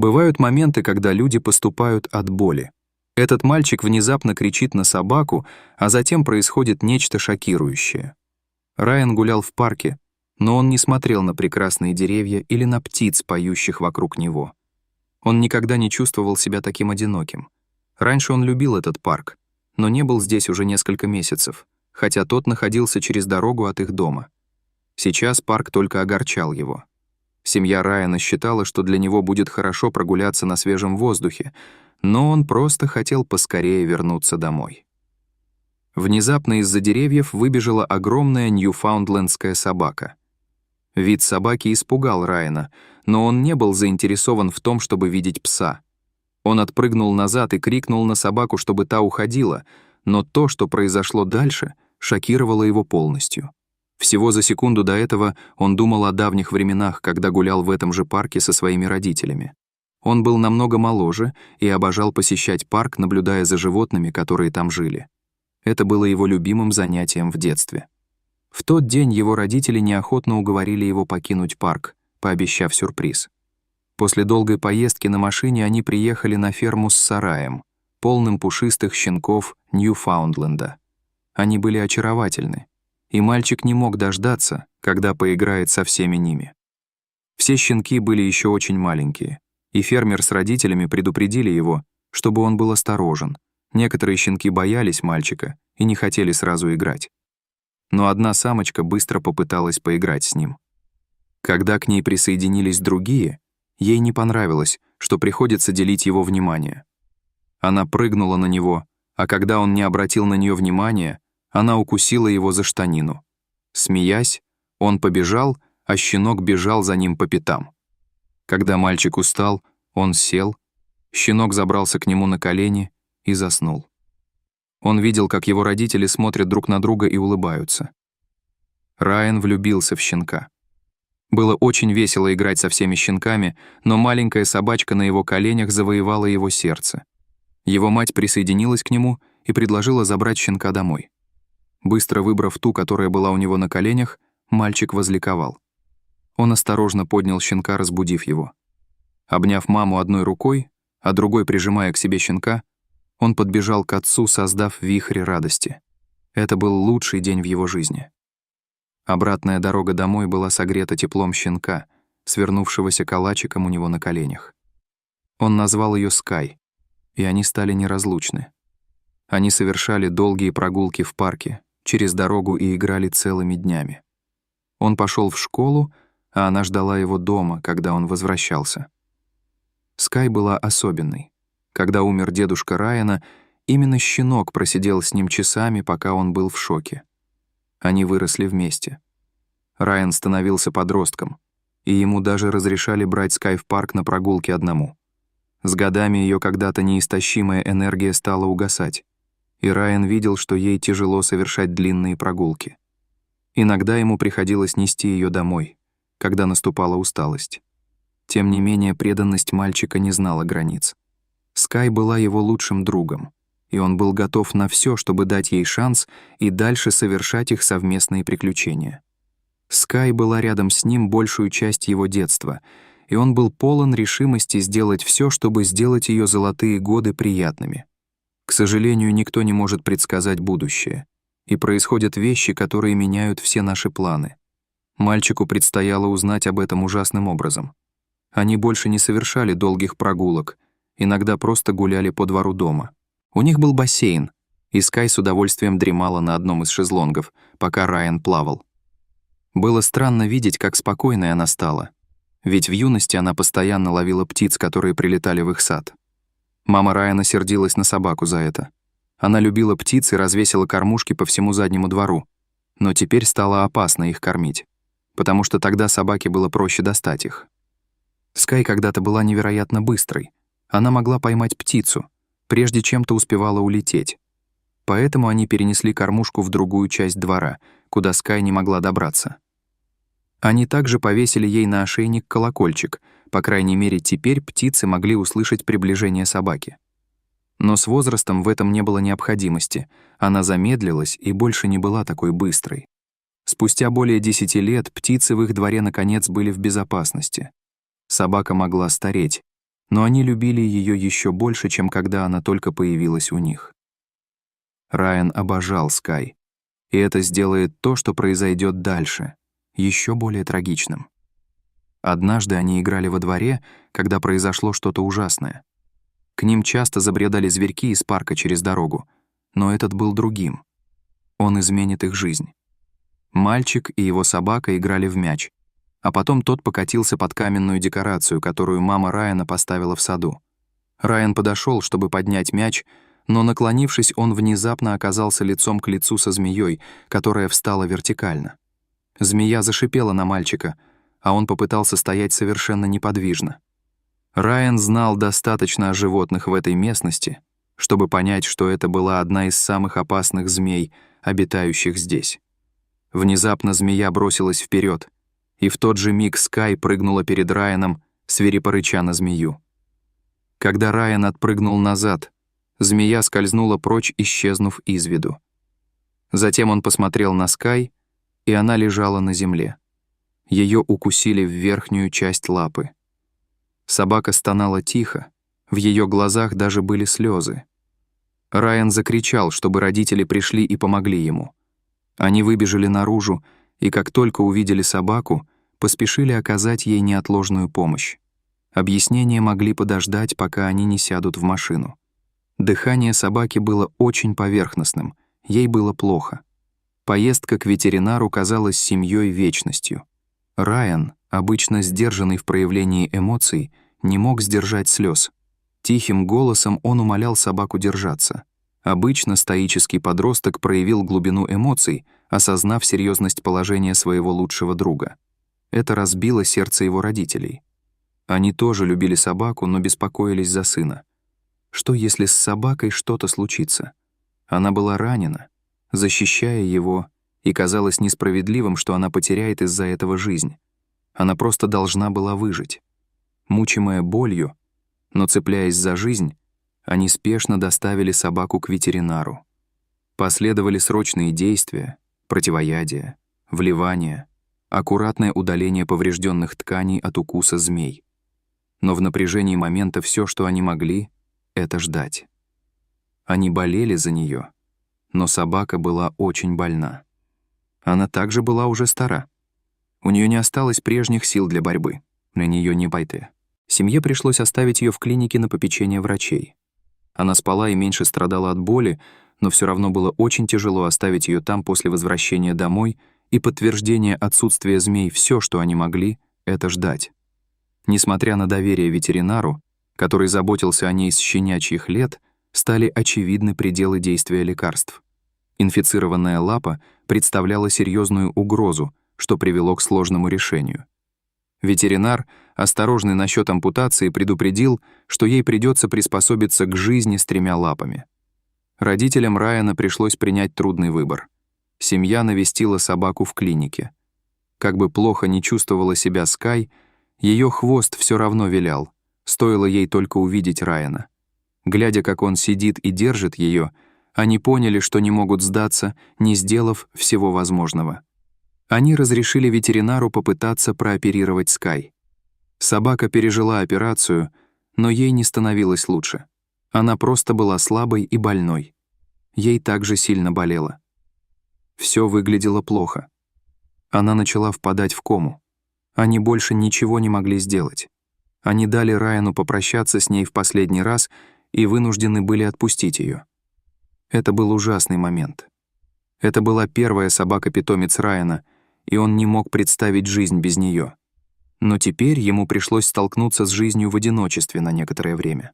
Бывают моменты, когда люди поступают от боли. Этот мальчик внезапно кричит на собаку, а затем происходит нечто шокирующее. Райан гулял в парке, но он не смотрел на прекрасные деревья или на птиц, поющих вокруг него. Он никогда не чувствовал себя таким одиноким. Раньше он любил этот парк, но не был здесь уже несколько месяцев, хотя тот находился через дорогу от их дома. Сейчас парк только огорчал его. Семья Райана считала, что для него будет хорошо прогуляться на свежем воздухе, но он просто хотел поскорее вернуться домой. Внезапно из-за деревьев выбежала огромная ньюфаундлендская собака. Вид собаки испугал Райана, но он не был заинтересован в том, чтобы видеть пса. Он отпрыгнул назад и крикнул на собаку, чтобы та уходила, но то, что произошло дальше, шокировало его полностью. Всего за секунду до этого он думал о давних временах, когда гулял в этом же парке со своими родителями. Он был намного моложе и обожал посещать парк, наблюдая за животными, которые там жили. Это было его любимым занятием в детстве. В тот день его родители неохотно уговорили его покинуть парк, пообещав сюрприз. После долгой поездки на машине они приехали на ферму с сараем, полным пушистых щенков Ньюфаундленда. Они были очаровательны, и мальчик не мог дождаться, когда поиграет со всеми ними. Все щенки были еще очень маленькие, и фермер с родителями предупредили его, чтобы он был осторожен. Некоторые щенки боялись мальчика и не хотели сразу играть. Но одна самочка быстро попыталась поиграть с ним. Когда к ней присоединились другие, ей не понравилось, что приходится делить его внимание. Она прыгнула на него, а когда он не обратил на нее внимания, она укусила его за штанину. Смеясь, он побежал, а щенок бежал за ним по пятам. Когда мальчик устал, он сел, щенок забрался к нему на колени и заснул. Он видел, как его родители смотрят друг на друга и улыбаются. Райан влюбился в щенка. Было очень весело играть со всеми щенками, но маленькая собачка на его коленях завоевала его сердце. Его мать присоединилась к нему и предложила забрать щенка домой. Быстро выбрав ту, которая была у него на коленях, мальчик возликовал. Он осторожно поднял щенка, разбудив его. Обняв маму одной рукой, а другой прижимая к себе щенка, он подбежал к отцу, создав вихрь радости. Это был лучший день в его жизни. Обратная дорога домой была согрета теплом щенка, свернувшегося калачиком у него на коленях. Он назвал ее Скай, и они стали неразлучны. Они совершали долгие прогулки в парке, через дорогу и играли целыми днями. Он пошел в школу, а она ждала его дома, когда он возвращался. Скай была особенной. Когда умер дедушка Райана, именно щенок просидел с ним часами, пока он был в шоке. Они выросли вместе. Райан становился подростком, и ему даже разрешали брать Скай в парк на прогулки одному. С годами ее когда-то неистощимая энергия стала угасать, и Райан видел, что ей тяжело совершать длинные прогулки. Иногда ему приходилось нести ее домой, когда наступала усталость. Тем не менее, преданность мальчика не знала границ. Скай была его лучшим другом, и он был готов на все, чтобы дать ей шанс и дальше совершать их совместные приключения. Скай была рядом с ним большую часть его детства, и он был полон решимости сделать все, чтобы сделать ее золотые годы приятными. К сожалению, никто не может предсказать будущее, и происходят вещи, которые меняют все наши планы. Мальчику предстояло узнать об этом ужасным образом. Они больше не совершали долгих прогулок, иногда просто гуляли по двору дома. У них был бассейн, и Скай с удовольствием дремала на одном из шезлонгов, пока Райан плавал. Было странно видеть, как спокойной она стала, ведь в юности она постоянно ловила птиц, которые прилетали в их сад. Мама Райана сердилась на собаку за это. Она любила птиц и развесила кормушки по всему заднему двору, но теперь стало опасно их кормить, потому что тогда собаке было проще достать их. Скай когда-то была невероятно быстрой. Она могла поймать птицу, прежде чем та успевала улететь. Поэтому они перенесли кормушку в другую часть двора, куда Скай не могла добраться. Они также повесили ей на ошейник колокольчик, по крайней мере, теперь птицы могли услышать приближение собаки. Но с возрастом в этом не было необходимости, она замедлилась и больше не была такой быстрой. Спустя более 10 лет птицы в их дворе наконец были в безопасности. Собака могла стареть, но они любили ее еще больше, чем когда она только появилась у них. Райан обожал Скай, и это сделает то, что произойдет дальше, еще более трагичным. Однажды они играли во дворе, когда произошло что-то ужасное. К ним часто забредали зверьки из парка через дорогу, но этот был другим. Он изменит их жизнь. Мальчик и его собака играли в мяч, а потом тот покатился под каменную декорацию, которую мама Райана поставила в саду. Райан подошел, чтобы поднять мяч, но, наклонившись, он внезапно оказался лицом к лицу со змеей, которая встала вертикально. Змея зашипела на мальчика, а он попытался стоять совершенно неподвижно. Райан знал достаточно о животных в этой местности, чтобы понять, что это была одна из самых опасных змей, обитающих здесь. Внезапно змея бросилась вперед, и в тот же миг Скай прыгнула перед Райаном, свирепо рыча на змею. Когда Райан отпрыгнул назад, змея скользнула прочь, исчезнув из виду. Затем он посмотрел на Скай, и она лежала на земле. Ее укусили в верхнюю часть лапы. Собака стонала тихо, в ее глазах даже были слезы. Райан закричал, чтобы родители пришли и помогли ему. Они выбежали наружу, и как только увидели собаку, поспешили оказать ей неотложную помощь. Объяснения могли подождать, пока они не сядут в машину. Дыхание собаки было очень поверхностным, ей было плохо. Поездка к ветеринару казалась семьей вечностью. Райан, обычно сдержанный в проявлении эмоций, не мог сдержать слез. Тихим голосом он умолял собаку держаться. Обычно стоический подросток проявил глубину эмоций, осознав серьезность положения своего лучшего друга. Это разбило сердце его родителей. Они тоже любили собаку, но беспокоились за сына. Что если с собакой что-то случится? Она была ранена, защищая его, и казалось несправедливым, что она потеряет из-за этого жизнь. Она просто должна была выжить. Мучимая болью, но цепляясь за жизнь, они спешно доставили собаку к ветеринару. Последовали срочные действия, противоядие, вливание, аккуратное удаление поврежденных тканей от укуса змей. Но в напряжении момента все, что они могли, это ждать. Они болели за нее, но собака была очень больна. Она также была уже стара. У нее не осталось прежних сил для борьбы. На нее не пойти. Семье пришлось оставить ее в клинике на попечение врачей. Она спала и меньше страдала от боли, но все равно было очень тяжело оставить ее там после возвращения домой, и подтверждение отсутствия змей все, что они могли, это ждать. Несмотря на доверие ветеринару, который заботился о ней с щенячьих лет, стали очевидны пределы действия лекарств. Инфицированная лапа представляла серьезную угрозу, что привело к сложному решению. Ветеринар, осторожный насчет ампутации, предупредил, что ей придется приспособиться к жизни с 3 лапами. Родителям Райана пришлось принять трудный выбор. Семья навестила собаку в клинике. Как бы плохо ни чувствовала себя Скай, ее хвост все равно вилял, стоило ей только увидеть Райана. Глядя, как он сидит и держит ее, они поняли, что не могут сдаться, не сделав всего возможного. Они разрешили ветеринару попытаться прооперировать Скай. Собака пережила операцию, но ей не становилось лучше. Она просто была слабой и больной. Ей также сильно болело. Все выглядело плохо. Она начала впадать в кому. Они больше ничего не могли сделать. Они дали Райану попрощаться с ней в последний раз и вынуждены были отпустить ее. Это был ужасный момент. Это была первая собака-питомец Райана, и он не мог представить жизнь без нее. Но теперь ему пришлось столкнуться с жизнью в одиночестве на некоторое время.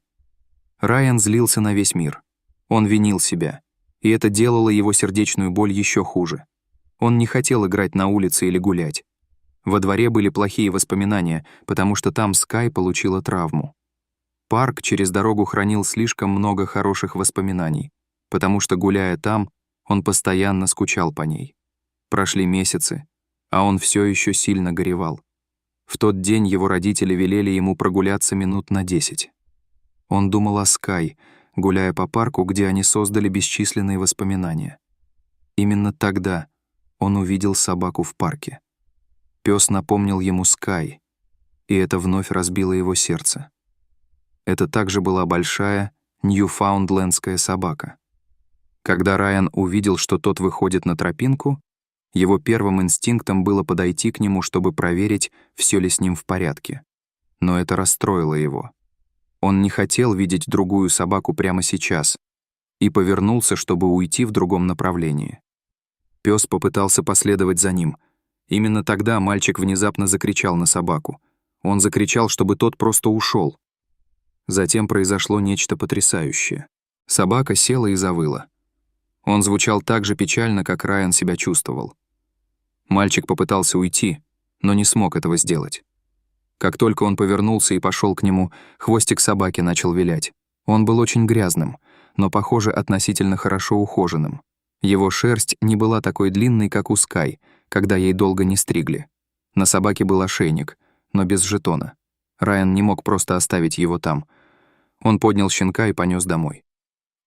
Райан злился на весь мир. Он винил себя, и это делало его сердечную боль еще хуже. Он не хотел играть на улице или гулять. Во дворе были плохие воспоминания, потому что там Скай получила травму. Парк через дорогу хранил слишком много хороших воспоминаний, потому что, гуляя там, он постоянно скучал по ней. Прошли месяцы, а он все еще сильно горевал. В тот день его родители велели ему прогуляться минут на 10. Он думал о Скай, гуляя по парку, где они создали бесчисленные воспоминания. Именно тогда он увидел собаку в парке. Пес напомнил ему Скай, и это вновь разбило его сердце. Это также была большая ньюфаундлендская собака. Когда Райан увидел, что тот выходит на тропинку, его первым инстинктом было подойти к нему, чтобы проверить, все ли с ним в порядке. Но это расстроило его. Он не хотел видеть другую собаку прямо сейчас и повернулся, чтобы уйти в другом направлении. Пёс попытался последовать за ним. Именно тогда мальчик внезапно закричал на собаку. Он закричал, чтобы тот просто ушел. Затем произошло нечто потрясающее. Собака села и завыла. Он звучал так же печально, как Райан себя чувствовал. Мальчик попытался уйти, но не смог этого сделать. Как только он повернулся и пошел к нему, хвостик собаки начал вилять. Он был очень грязным, но, похоже, относительно хорошо ухоженным. Его шерсть не была такой длинной, как у Скай, когда ей долго не стригли. На собаке был ошейник, но без жетона. Райан не мог просто оставить его там. Он поднял щенка и понес домой.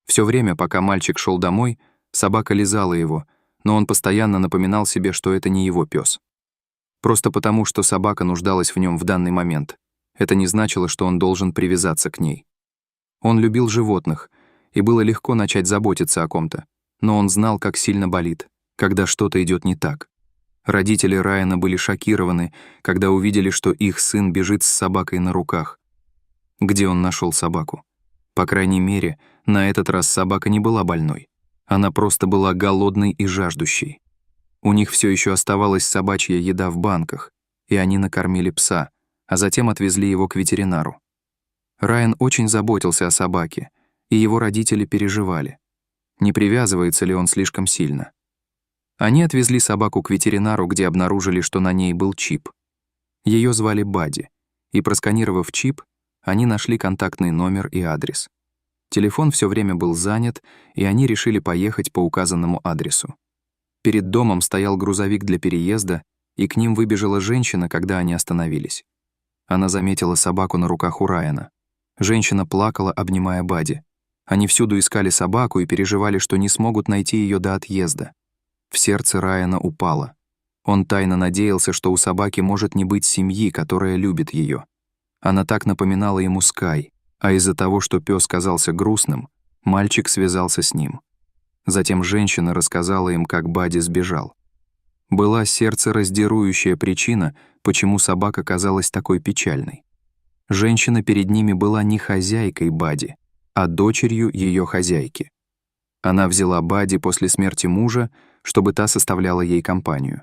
Все время, пока мальчик шел домой, собака лизала его, но он постоянно напоминал себе, что это не его пес. Просто потому, что собака нуждалась в нем в данный момент. Это не значило, что он должен привязаться к ней. Он любил животных, и было легко начать заботиться о ком-то, но он знал, как сильно болит, когда что-то идет не так. Родители Райана были шокированы, когда увидели, что их сын бежит с собакой на руках. Где он нашел собаку? По крайней мере, на этот раз собака не была больной. Она просто была голодной и жаждущей. У них все еще оставалась собачья еда в банках, и они накормили пса, а затем отвезли его к ветеринару. Райан очень заботился о собаке, и его родители переживали, не привязывается ли он слишком сильно. Они отвезли собаку к ветеринару, где обнаружили, что на ней был чип. Ее звали Бадди, и, просканировав чип, они нашли контактный номер и адрес. Телефон все время был занят, и они решили поехать по указанному адресу. Перед домом стоял грузовик для переезда, и к ним выбежала женщина, когда они остановились. Она заметила собаку на руках у Райана. Женщина плакала, обнимая Бадди. Они всюду искали собаку и переживали, что не смогут найти ее до отъезда. В сердце Райана упало. Он тайно надеялся, что у собаки может не быть семьи, которая любит ее. Она так напоминала ему Скай, а из-за того, что пес казался грустным, мальчик связался с ним. Затем женщина рассказала им, как Бадди сбежал. Была сердцераздирающая причина, почему собака казалась такой печальной. Женщина перед ними была не хозяйкой Бадди, а дочерью ее хозяйки. Она взяла Бадди после смерти мужа, чтобы та составляла ей компанию.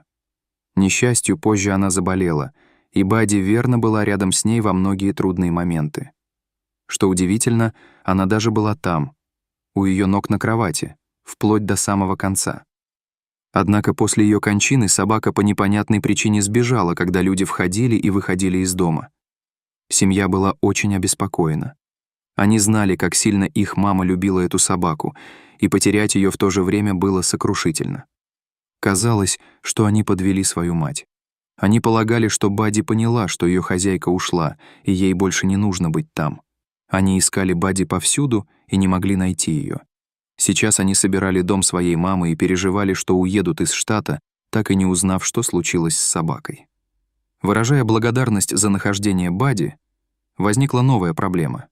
К несчастью, позже она заболела, и Бадди верно была рядом с ней во многие трудные моменты. Что удивительно, она даже была там, у ее ног на кровати, вплоть до самого конца. Однако после ее кончины собака по непонятной причине сбежала, когда люди входили и выходили из дома. Семья была очень обеспокоена. Они знали, как сильно их мама любила эту собаку, и потерять ее в то же время было сокрушительно. Казалось, что они подвели свою мать. Они полагали, что Бадди поняла, что ее хозяйка ушла, и ей больше не нужно быть там. Они искали Бадди повсюду и не могли найти ее. Сейчас они собирали дом своей мамы и переживали, что уедут из штата, так и не узнав, что случилось с собакой. Выражая благодарность за нахождение Бадди, возникла новая проблема.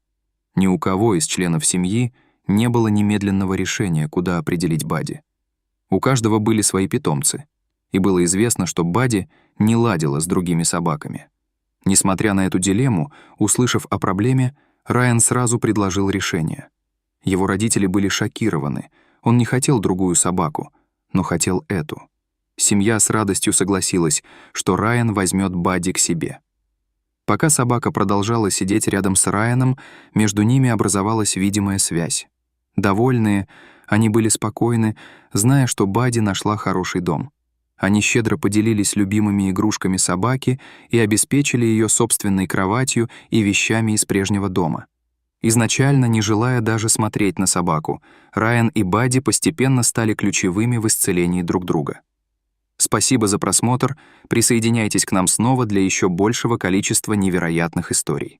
Ни у кого из членов семьи не было немедленного решения, куда определить Бадди. У каждого были свои питомцы, и было известно, что Бадди не ладила с другими собаками. Несмотря на эту дилемму, услышав о проблеме, Райан сразу предложил решение. Его родители были шокированы, он не хотел другую собаку, но хотел эту. Семья с радостью согласилась, что Райан возьмет Бадди к себе. Пока собака продолжала сидеть рядом с Райаном, между ними образовалась видимая связь. Довольные, они были спокойны, зная, что Бадди нашла хороший дом. Они щедро поделились любимыми игрушками собаки и обеспечили ее собственной кроватью и вещами из прежнего дома. Изначально, не желая даже смотреть на собаку, Райан и Бадди постепенно стали ключевыми в исцелении друг друга. Спасибо за просмотр, присоединяйтесь к нам снова для еще большего количества невероятных историй.